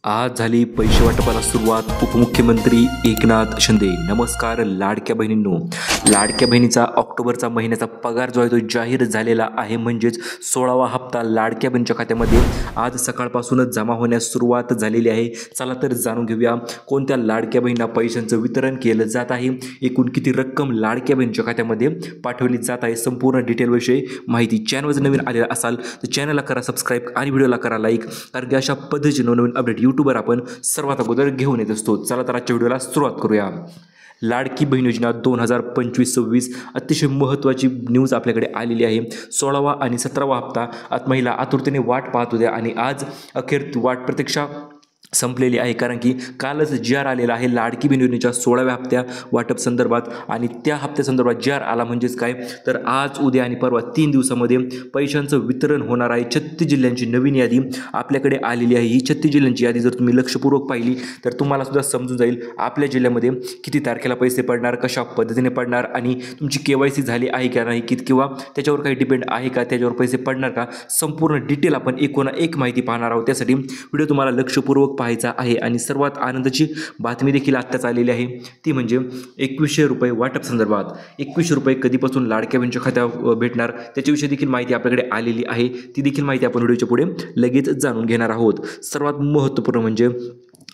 आज झाली पैसे वाटपाला सुरुवात. उपमुख्यमंत्री एकनाथ शिंदे. नमस्कार लाडक्या बहिणींनो. लाडक्या बहिणीचा ऑक्टोबरचा महिन्याचा पगार जो आहे तो जाहीर झालेला आहे. म्हणजेच 16वा हप्ता लाडक्या बहिणीच्या खात्यामध्ये आज सकाळपासूनच जमा होण्यास सुरुवात झालेली आहे. चला तर जाणून घेऊया कोणत्या लाडक्या बहिणींना पैशांचं वितरण केलं जात आहे, एकूण किती रक्कम लाडक्या बहिणीच्या खात्यामध्ये पाठवली जात आहे. संपूर्ण डिटेलविषयी माहिती. चॅनलवर नवीन आलेला असाल तर चॅनलला करा सबस्क्राईब आणि व्हिडिओला करा लाईक, कारण की अशा पद्धतीने नवीन अपडेट यूट्यूबवर आपण सर्वात अगोदर घेऊन येत असतो. चला तर आजच्या व्हिडिओला सुरुवात करूया. लाडकी बहीण योजना 2025-26 अतिशय महत्त्वाची न्यूज आपल्याकडे आलेली आहे. 16वा आणि 17वा हप्ता आज महिला आतुरतेने वाट पाहत होत्या आणि आज अखेर वाट प्रतीक्षा संपलेली आहे, कारण की कालच जी.आर आलेला आहे लाडकी बहीण योजनेच्या 16व्या हप्त्या वाटप संदर्भात. आणि त्या हप्त्यासंदर्भात जी.आर आला म्हणजेच काय तर आज उद्या आणि परवा 3 दिवसामध्ये पैशांचं वितरण होणार आहे. 36 जिल्ह्यांची नवीन यादी आपल्याकडे आलेली आहे. ही 36 जिल्ह्यांची यादी जर तुम्ही लक्षपूर्वक पाहिली तर तुम्हाला सुद्धा समजून जाईल आपल्या जिल्ह्यामध्ये किती तारखेला पैसे पडणार, कशा पद्धतीने पडणार आणि तुमची KYC झाली आहे का नाही, किंवा त्याच्यावर काही डिपेंड आहे का, त्याच्यावर पैसे पडणार का, संपूर्ण डिटेल आपण एक माहिती पाहणार आहोत. त्यासाठी व्हिडिओ तुम्हाला लक्षपूर्वक पाहायचा आहे. आणि सर्वात आनंदाची बातमी देखील आत्ताच आलेली आहे, ती म्हणजे 2100 रुपये वाटप संदर्भात. 2100 रुपये कधीपासून लाडक्या बहिणीच्या खात्यावर भेटणार त्याच्याविषयी देखील माहिती आपल्याकडे आलेली आहे. ती देखील माहिती आपण व्हिडिओच्या पुढे लगेच जाणून घेणार आहोत. सर्वात महत्त्वपूर्ण म्हणजे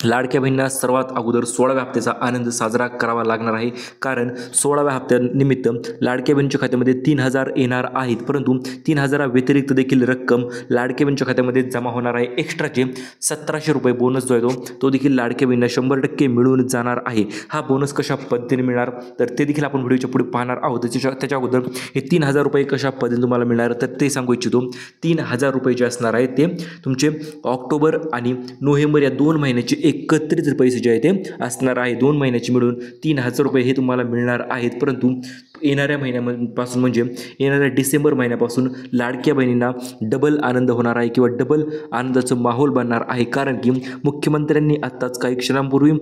लाडक्या बहिणींना सर्वात अगोदर 16व्या हप्त्याचा आनंद साजरा करावा लागणार आहे, कारण 16व्या हप्त्यानिमित्त लाडक्या बहिणीच्या खात्यामध्ये 3000 येणार आहेत. परंतु 3000 व्यतिरिक्त देखील रक्कम लाडक्या बहिणीच्या खात्यामध्ये जमा होणार आहे. एक्स्ट्राचे 1700 रुपये बोनस जो आहे तो देखील लाडक्या बहिणींना 100% मिळून जाणार आहे. हा बोनस कशा पद्धतीने मिळणार तर ते देखील आपण व्हिडिओच्या पुढे पाहणार आहोत. त्याच्या अगोदर हे 3000 रुपये कशा पद्धतीने तुम्हाला मिळणार तर ते सांगू इच्छितो. 3000 रुपये जे असणार आहे ते तुमचे ऑक्टोबर आणि नोव्हेंबर या 2 महिन्याचे एकत्रित पैसे जे आहे ते असणार आहे. 2 महिन्याची मिळून 3000 रुपये हे तुम्हाला मिळणार आहेत. परंतु येणाऱ्या महिन्यापासून म्हणजे येणाऱ्या डिसेंबर महिन्यापासून लाडक्या बहिणींना डबल आनंद होणार आहे किंवा डबल आनंदाचं माहोल बनणार आहे, कारण की मुख्यमंत्र्यांनी आत्ताच काही क्षणांपूर्वी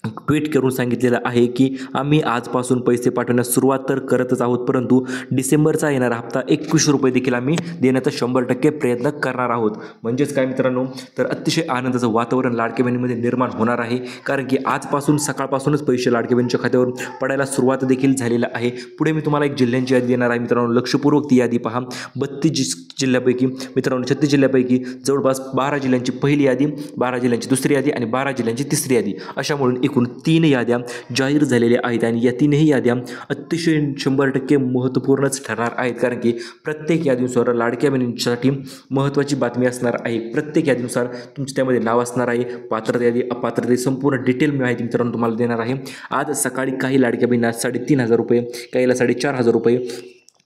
ट्विट करून सांगितलेलं आहे की आम्ही आजपासून पैसे पाठवण्यास सुरुवात तर करतच आहोत, परंतु डिसेंबरचा येणारा हप्ता 2100 रुपये देखील आम्ही देण्याचा 100% प्रयत्न करणार आहोत. म्हणजेच काय मित्रांनो, तर अतिशय आनंदाचं वातावरण लाडक्या बहिणीमध्ये निर्माण होणार आहे, कारण की आजपासून सकाळपासूनच पैसे लाडक्या बहिणीच्या खात्यावर पडायला सुरुवात देखील झालेलं आहे. पुढे मी तुम्हाला एक जिल्ह्यांची यादी देणार आहे मित्रांनो, लक्षपूर्वक ती यादी पहा. 32 जिल्ह्यापैकी मित्रांनो 36 जिल्ह्यापैकी जवळपास 12 जिल्ह्यांची पहिली यादी, 12 जिल्ह्यांची दुसरी यादी आणि 12 जिल्ह्यांची तिसरी यादी, अशा म्हणून एकूण 3 याद्या जाहीर झालेल्या आहेत. आणि या 3ही याद्या अतिशय 100% महत्त्वपूर्णच ठरणार आहेत, कारण की प्रत्येक यादीनुसार लाडक्या बहिणींसाठी महत्त्वाची बातमी असणार आहे. प्रत्येक यादीनुसार तुमचे त्यामध्ये नाव असणार आहे. पात्रता यादी, अपात्रता, संपूर्ण डिटेल माहिती मित्रांनो तुम्हाला देणार आहे. आज सकाळी काही लाडक्या बहिणींना 3500 रुपये, काहीला 4500 रुपये,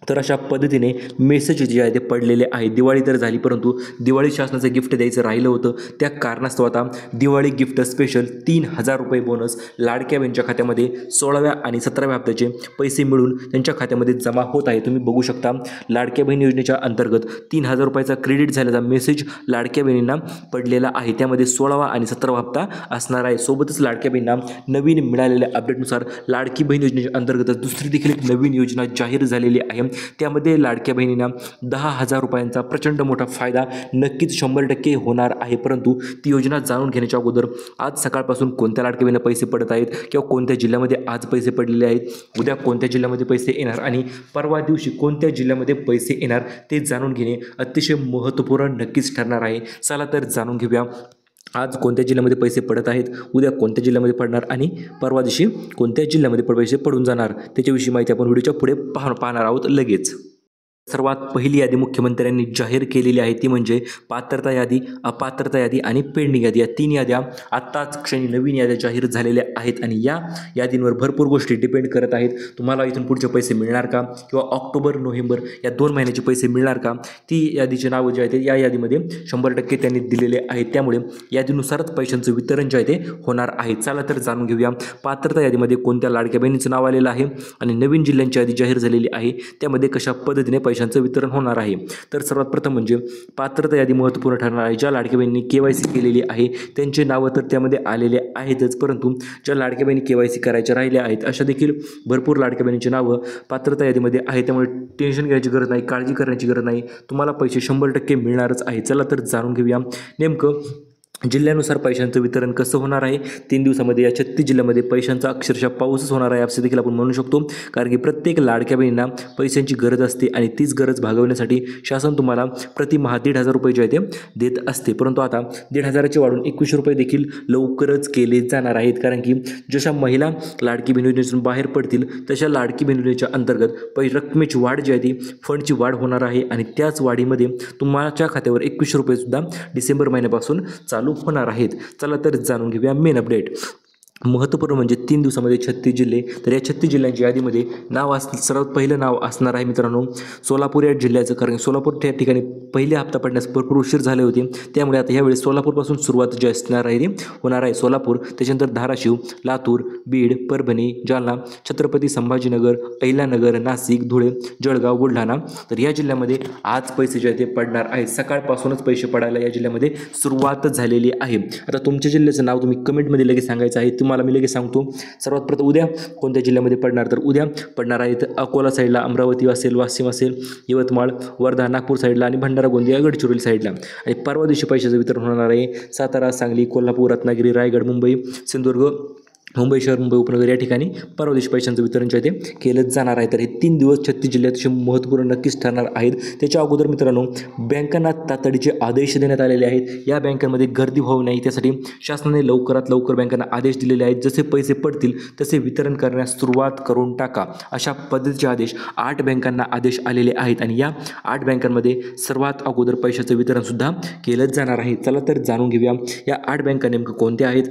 तर अशा पद्धतीने मेसेज जे आहे ते पडलेले आहे. दिवाळी तर झाली, परंतु दिवाळी शासनाचं गिफ्ट द्यायचं राहिलं होतं. त्या कारणास्तव आता दिवाळी गिफ्ट स्पेशल 3000 रुपये बोनस लाडक्या बहिणीच्या खात्यामध्ये 16व्या आणि 17व्या हप्त्याचे पैसे मिळून त्यांच्या खात्यामध्ये जमा होत आहे. तुम्ही बघू शकता लाडक्या बहीण योजनेच्या अंतर्गत 3000 रुपयाचा क्रेडिट झाल्याचा मेसेज लाडक्या बहिणींना पडलेला आहे. त्यामध्ये 16वा आणि 17वा हप्ता असणार आहे. सोबतच लाडक्या बहिणींना नवीन मिळालेल्या अपडेटनुसार लाडकी बहीण योजनेच्या अंतर्गत दुसरी देखील एक नवीन योजना जाहीर झालेली आहे. त्यामध्ये लाडक्या बहिणींना 10,000 रुपयांचा प्रचंड मोठा फायदा नक्कीच 100% होणार आहे. परंतु ती योजना जाणून घेण्याच्या अगोदर आज सकाळपासून कोणत्या लाडक्या बहिणींना पैसे पडत आहेत किंवा कोणत्या जिल्ह्यामध्ये आज पैसे पडलेले आहेत, उद्या कोणत्या जिल्ह्यामध्ये पैसे येणार आणि परवा दिवशी कोणत्या जिल्ह्यामध्ये पैसे येणार ते जाणून घेणे अतिशय महत्त्वपूर्ण नक्कीच ठरणार आहे. चला तर जाणून घेऊया आज कोणत्या जिल्ह्यामध्ये पैसे पडत आहेत, उद्या कोणत्या जिल्ह्यामध्ये पडणार आणि परवा दिवशी कोणत्या जिल्ह्यामध्ये पैसे पडून जाणार त्याच्याविषयी माहिती आपण व्हिडिओच्या पुढे पाहणार आहोत लगेच. सर्वात पहिली यादी मुख्यमंत्र्यांनी जाहीर केलेली आहे, ती म्हणजे पात्रता यादी, अपात्रता यादी आणि पेंडिंग यादी. या 3 याद्या आत्ताच क्षणी नवीन याद्या जाहीर झालेल्या आहेत आणि या यादींवर भरपूर गोष्टी डिपेंड करत आहेत. तुम्हाला इथून पुढचे पैसे मिळणार का किंवा ऑक्टोबर नोव्हेंबर या 2 महिन्याचे पैसे मिळणार का, ती यादीचे नावं जे आहेत या यादीमध्ये 100% त्यांनी दिलेले आहेत. त्यामुळे यादीनुसारच पैशांचं वितरण जे आहे ते होणार आहे. चला तर जाणून घेऊया पात्रता यादीमध्ये कोणत्या लाडक्या बहिणीचं नाव आलेलं आहे आणि नवीन जिल्ह्यांची यादी जाहीर झालेली आहे, त्यामध्ये कशा पद्धतीने पैशांचं वितरण होणार आहे. तर सर्वात प्रथम म्हणजे पात्रता यादी महत्त्वपूर्ण ठरणार आहे. ज्या लाडक्या बहिणींनी KYC केलेली आहे त्यांचे नावं तर त्यामध्ये आलेले आहेतच, परंतु ज्या लाडक्या बहिणी KYC करायच्या राहिल्या आहेत अशा देखील भरपूर लाडक्या बहिणींची नावं पात्रता यादीमध्ये आहे. त्यामुळे टेन्शन घ्यायची गरज नाही, काळजी करण्याची गरज नाही, तुम्हाला पैसे 100% मिळणारच आहे. चला तर जाणून घेऊया नेमकं जिल्ह्यानुसार पैशांचं वितरण कसं होणार आहे 3 दिवसामध्ये या 36 जिल्ह्यामध्ये पैशांचा अक्षरशः पाऊसच होणार आहे असं देखील आपण म्हणू शकतो. कारण की प्रत्येक लाडक्या बहिणींना पैशांची गरज असते आणि तीच गरज भागवण्यासाठी शासन तुम्हाला प्रतिमाह 1,500 रुपये जे आहे ते देत असते. परंतु आता 1,500चे वाढून 2100 रुपये देखील लवकरच केले जाणार आहेत. कारण की जशा महिला लाडकी बहीण योजनेतून बाहेर पडतील तशा लाडकी बहीण योजनेच्या अंतर्गत रकमेची वाढ जी आहे ती फंडची वाढ होणार आहे आणि त्याच वाढीमध्ये तुमच्या खात्यावर 2100 रुपये सुद्धा डिसेंबर महिन्यापासून चालू होणार आहेत. चला तर जाणून घेऊया मेन अपडेट. महत्त्वपूर्ण म्हणजे 3 दिवसामध्ये 36 जिल्हे. तर या 36 जिल्ह्यांच्या यादीमध्ये सर्वात पहिलं नाव असणार आहे मित्रांनो सोलापूर या जिल्ह्याचं. कारण सोलापूर त्या ठिकाणी पहिले हप्ता पडण्यास भरपूर उशीर झाले होते. त्यामुळे आता यावेळी सोलापूरपासून सुरुवात जी असणार आहे ती होणार आहे. सोलापूर, त्याच्यानंतर धाराशिव, लातूर, बीड, परभणी, जालना, छत्रपती संभाजीनगर, अहिल्यानगर, नाशिक, धुळे, जळगाव, बुलढाणा. तर या जिल्ह्यामध्ये आज पैसे जे आहे ते पडणार आहेत. सकाळपासूनच पैसे पडायला या जिल्ह्यामध्ये सुरुवात झालेली आहे. आता तुमच्या जिल्ह्याचं नाव तुम्ही कमेंटमध्ये लगेच सांगायचं आहे. तुम्हाला मी लगेच सांगतो. सर्वात प्रथम उद्या कोणत्या जिल्ह्यामध्ये पडणार, तर उद्या पडणार आहेत अकोला साईडला, अमरावती असेल, वाशिम असेल, यवतमाळ, वर्धा, नागपूर साईडला आणि भंडारा, गोंदिया, गडचिरोली साईडला. आणि परवा दिवशी पैशाचं वितरण होणार आहे सातारा, सांगली, कोल्हापूर, रत्नागिरी, रायगड, मुंबई, सिंधुदुर्ग, मुंबई शहर, मुंबई उपनगर या ठिकाणी परवा दिवशी पैशांचं वितरण जे आहे ते केलं जाणार आहे. तर हे 3 दिवस 36 जिल्ह्यात महत्त्वपूर्ण नक्कीच ठरणार आहेत. त्याच्या अगोदर मित्रांनो बँकांना तातडीचे आदेश देण्यात आलेले आहेत. या बँकांमध्ये गर्दी होऊ नये त्यासाठी शासनाने लवकरात लवकर बँकांना आदेश दिलेले आहेत. जसे पैसे पडतील तसे वितरण करण्यास सुरुवात करून टाका अशा पद्धतीचे आदेश 8 बँकांना आदेश आलेले आहेत. आणि या 8 बँकांमध्ये सर्वात अगोदर पैशाचं वितरणसुद्धा केलं जाणार आहे. चला तर जाणून घेऊया या 8 बँका नेमकं कोणत्या आहेत,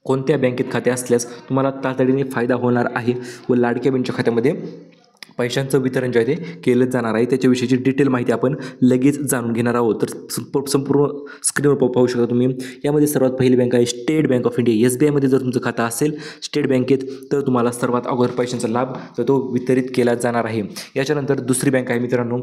कोणत्या बँकेत खाते असल्यास तुम्हाला तातडीने फायदा होणार आहे व लाडक्या बहिणीच्या खात्यामध्ये पैशांचं वितरण जे आहे ते केलं जाणार आहे. त्याच्याविषयीची डिटेल माहिती आपण लगेच जाणून घेणार आहोत. तर संपूर्ण स्क्रीनवर पाहू शकता तुम्ही. यामध्ये सर्वात पहिली बँक आहे स्टेट बँक ऑफ इंडिया. SBIमध्ये जर तुमचं खातं असेल स्टेट बँकेत तर तुम्हाला सर्वात अगोदर पैशांचा लाभ तो वितरित केला जाणार आहे. याच्यानंतर दुसरी बँक आहे मित्रांनो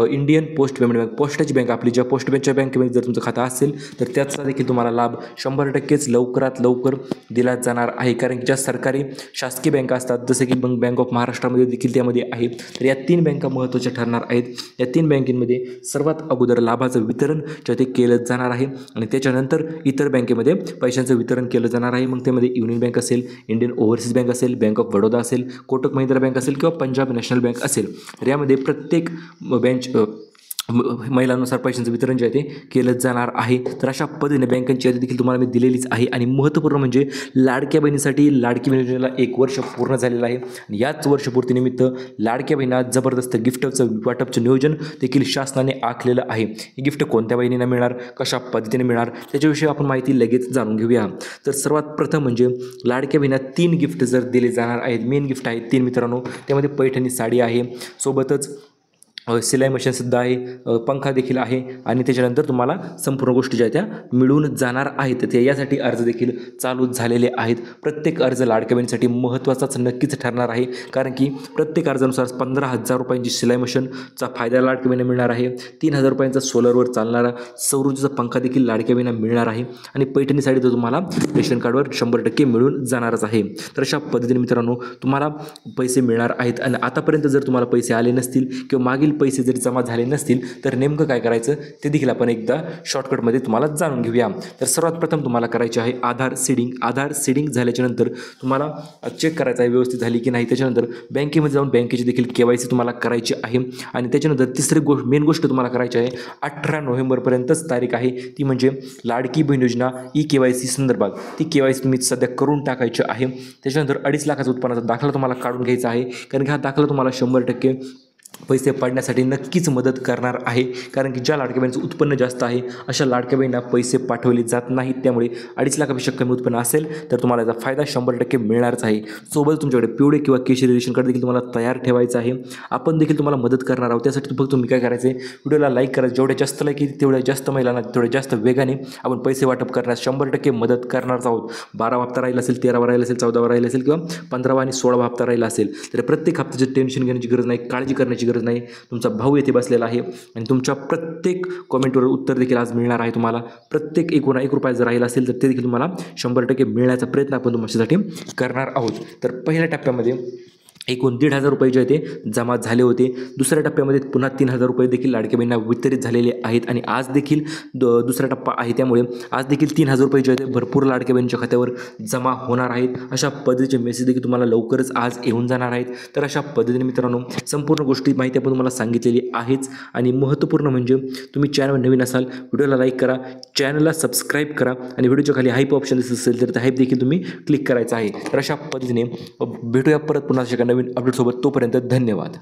इंडियन पोस्ट पेमेंट बँक. पोस्टाची बँक आपली ज्या पोस्ट पेमेंटच्या बँकेमध्ये जर तुमचं खातं असेल तर त्याचा देखील तुम्हाला लाभ 100%च लवकरात लवकर दिला जाणार आहे. कारण की ज्या सरकारी शासकीय बँका असतात जसे की बँक ऑफ महाराष्ट्रामध्ये देखील मध्ये आहे. तर या 3 बँका महत्त्वाच्या ठरणार आहेत. या 3 बँकेमध्ये सर्वात अगोदर लाभाचं वितरण जे ते केलं जाणार आहे आणि त्याच्यानंतर इतर बँकेमध्ये पैशांचं वितरण केलं जाणार आहे. मग त्यामध्ये युनियन बँक असेल, इंडियन ओव्हरसीज बँक असेल, बँक ऑफ बडोदा असेल, कोटक महिंद्रा बँक असेल किंवा पंजाब नॅशनल बँक असेल. तर यामध्ये प्रत्येक महिलांनुसार पैशांचं वितरण जे आहे ते केलं जाणार आहे. तर अशा पद्धतीने बँकांची यादी देखील तुम्हाला मी दिलेलीच आहे. आणि महत्त्वपूर्ण म्हणजे लाडक्या बहिणीसाठी लाडकी बहीण योजनेला 1 वर्ष पूर्ण झालेलं आहे. आणि याच वर्षपूर्तीनिमित्त लाडक्या बहिणींना जबरदस्त गिफ्टचं वाटपचं नियोजन देखील शासनाने आखलेलं आहे. ही गिफ्ट कोणत्या बहिणींना मिळणार, कशा पद्धतीने मिळणार त्याच्याविषयी आपण माहिती लगेच जाणून घेऊया. तर सर्वात प्रथम म्हणजे लाडक्या बहिणींना 3 गिफ्ट जर दिले जाणार आहेत. मेन गिफ्ट आहेत 3 मित्रांनो. त्यामध्ये पैठणी साडी आहे, सोबतच सिलाई मशीनसुद्धा आहे, पंखा देखील आहे आणि त्याच्यानंतर तुम्हाला संपूर्ण गोष्टी ज्या त्या मिळून जाणार आहेत. ते यासाठी अर्ज देखील चालू झालेले आहेत. प्रत्येक अर्ज लाडक्या बहिणीसाठी महत्त्वाचाच नक्कीच ठरणार आहे. कारण की प्रत्येक अर्जानुसार 15,000 रुपयांची सिलाई मशीनचा फायदा लाडक्या बहिणींना मिळणार आहे. 3,000 रुपयांचा सोलरवर चालणारा सौरऊर्जेचा पंखा देखील लाडक्या बहिणींना मिळणार आहे. आणि पैठणी साडी तर तुम्हाला रेशन कार्डवर 100% मिळून जाणारच आहे. तर अशा पद्धतीने मित्रांनो तुम्हाला पैसे मिळणार आहेत. आणि आतापर्यंत जर तुम्हाला पैसे आले नसतील किंवा मागील पैसे जरी जमा झाले नसतील तर नेमकं काय करायचं ते देखील आपण एकदा शॉर्टकटमध्ये तुम्हाला जाणून घेऊया. तर सर्वात प्रथम तुम्हाला करायचे आहे आधार सीडिंग. आधार सीडिंग झाल्याच्या नंतर तुम्हाला चेक करायचं आहे व्यवस्थित झाली की नाही. त्याच्यानंतर बँकेमध्ये जाऊन बँकेची देखील KYC तुम्हाला करायची आहे. आणि त्याच्यानंतर तिसरी मेन गोष्ट तुम्हाला करायची आहे 18 नोव्हेंबरपर्यंतच तारीख आहे. ती म्हणजे लाडकी बहीण योजना KYC संदर्भात ती KYC तुम्ही सध्या करून टाकायची आहे. त्याच्यानंतर 2.5 लाखाचा उत्पन्नाचा दाखला तुम्हाला काढून घ्यायचा आहे. कारण की हा दाखला तुम्हाला 100% पैसे पडण्यासाठी नक्कीच मदत करणार आहे. कारण की ज्या लाडक्या बहिणीचं उत्पन्न जास्त आहे अशा लाडक्या बहिणींना पैसे पाठवले जात नाहीत. त्यामुळे 2.5 लाखापेक्षा कमी उत्पन्न असेल तर तुम्हाला याचा फायदा 100% मिळणारच आहे. सोबत तुमच्याकडे पिवळे किंवा केशरी रेशन कार्ड देखील तुम्हाला तयार ठेवायचं आहे. आपण देखील तुम्हाला मदत करणार आहोत. त्यासाठी फक्त तुम्ही काय करायचं आहे व्हिडिओला लाईक करायचं. जेवढ्या जास्त लाईक येईल तेवढ्या जास्त महिलांना तेवढ्या जास्त वेगाने आपण पैसे वाटप करण्यास 100% मदत करणारच आहोत. 12वा हप्ता राहिला असेल, 13वा राहिला असेल, 14वा राहिला असेल किंवा 15वा आणि 16वा हप्ता राहिला असेल तर प्रत्येक हप्त्याचे टेन्शन घेण्याची गरज नाही, काळजी करण्याची गरज नाही. तुमचा भाऊ येथे बसलेला आहे आणि तुमच्या प्रत्येक कॉमेंटवर उत्तर देखील आज मिळणार आहे तुम्हाला. प्रत्येक 1 रुपया जर राहिला असेल तर ते देखील तुम्हाला 100% मिळण्याचा प्रयत्न आपण तुमच्यासाठी करणार आहोत. तर पहिल्या टप्प्यामध्ये एकूण 1,500 रुपये जे आहे ते जमा झाले होते. दुसऱ्या टप्प्यामध्ये पुन्हा 3,000 रुपये देखील लाडक्या बहिणींना वितरित झालेले आहेत आणि आज देखील दुसरा टप्पा आहे, त्यामुळे आज देखील 3,000 रुपये जे आहे ते भरपूर लाडक्या बहिणींच्या खात्यावर जमा होणार आहेत. अशा पद्धतीचे मेसेज देखील तुम्हाला लवकरच आज येऊन जाणार आहेत. तर अशा पद्धतीने मित्रांनो संपूर्ण गोष्टी माहिती आपण तुम्हाला सांगितलेली आहेच आणि महत्त्वपूर्ण म्हणजे तुम्ही चॅनलवर नवीन असाल व्हिडिओला लाईक करा, चॅनलला सबस्क्राईब करा आणि व्हिडिओच्या खाली हाईप ऑप्शन दिसत असेल तर त्या हाईप देखील तुम्ही क्लिक करायचं आहे. तर अशा पद्धतीने भेटूया परत पुन्हा नवीन अपडेटसोबत. तोपर्यंत धन्यवाद.